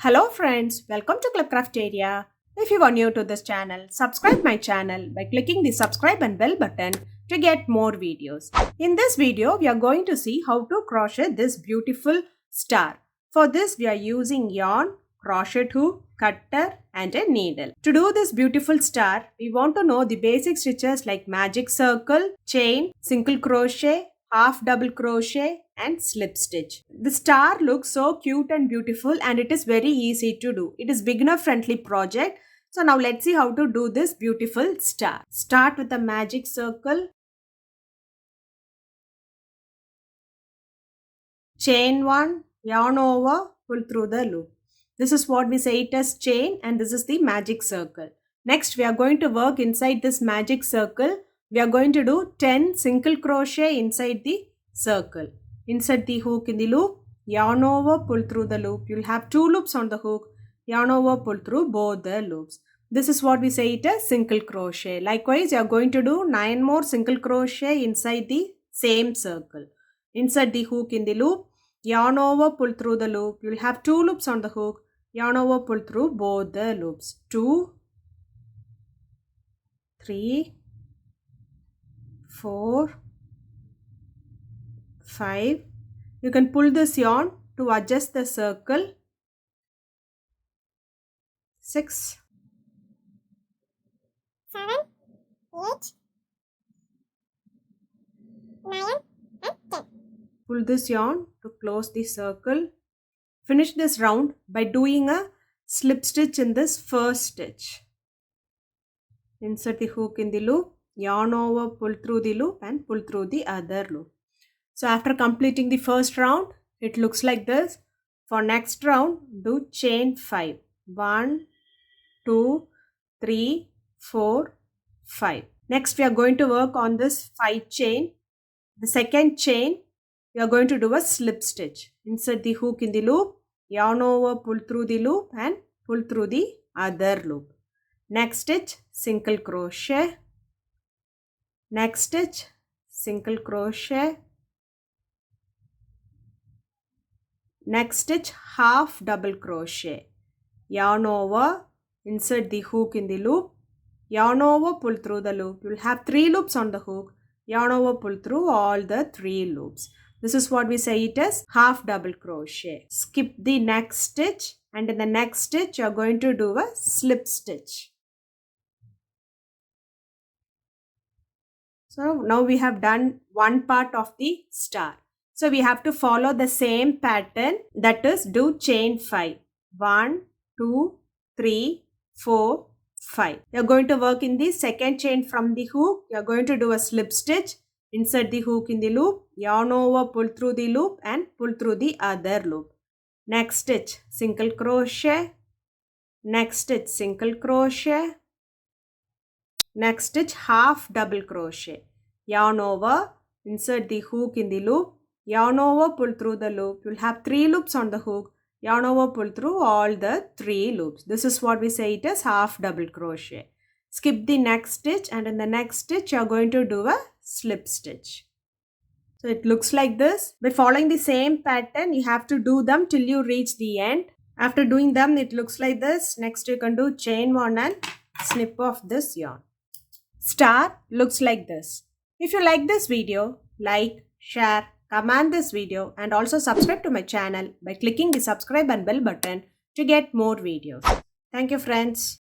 Hello friends, welcome to Club Crafteria. If you are new to this channel, subscribe my channel by clicking the subscribe and bell button to get more videos. In this video, we are going to see how to crochet this beautiful star. For this, we are using yarn, crochet hook, cutter and a needle. To do this beautiful star, we want to know the basic stitches like magic circle, chain, single crochet, half double crochet and slip stitch. The star looks so cute and beautiful and it is very easy to do. It is beginner friendly project. So now let's see how to do this beautiful star. Start with a magic circle. Chain 1, yarn over, pull through the loop. This is what we say it as chain and this is the magic circle. Next we are going to work inside this magic circle. We are going to do 10 single crochet inside the circle. Insert the hook in the loop, yarn over, pull through the loop. You'll have 2 loops on the hook, yarn over, pull through both the loops. This is what we say it as single crochet. Likewise, you are going to do 9 more single crochet inside the same circle. Insert the hook in the loop, yarn over, pull through the loop. You'll have 2 loops on the hook, yarn over, pull through both the loops. 2, 3, 4, 5. You can pull this yarn to adjust the circle. 6, 7, 8, 9 and 10. Pull this yarn to close the circle. Finish this round by doing a slip stitch in this first stitch. Insert the hook in the loop, yarn over, pull through the loop and pull through the other loop. So after completing the first round, it looks like this. For next round, do chain 5. 1, 2, 3, 4, 5. Next, we are going to work on this 5 chain. The second chain, we are going to do a slip stitch. Insert the hook in the loop, yarn over, pull through the loop and pull through the other loop. Next stitch, single crochet. Next stitch, single crochet. Next stitch, half double crochet. Yarn over, insert the hook in the loop, yarn over, pull through the loop. You will have 3 loops on the hook, yarn over, pull through all the 3 loops. This is what we say it as half double crochet. Skip the next stitch and in the next stitch you are going to do a slip stitch. So now we have done one part of the star. So we have to follow the same pattern, that is do chain 5. 1, 2, 3, 4, 5. You are going to work in the second chain from the hook. You are going to do a slip stitch. Insert the hook in the loop, yarn over, pull through the loop and pull through the other loop. Next stitch, single crochet. Next stitch, single crochet. Next stitch, half double crochet. Yarn over, insert the hook in the loop, yarn over, pull through the loop. You'll have 3 loops on the hook, yarn over, pull through all the 3 loops. This is what we say it as half double crochet. Skip the next stitch and in the next stitch you are going to do a slip stitch. So it looks like this. By following the same pattern, you have to do them till you reach the end. After doing them, it looks like this. Next you can do chain 1 and snip off this yarn. Star looks like this. If you like this video, like, share, comment this video and also subscribe to my channel by clicking the subscribe and bell button to get more videos. Thank you friends.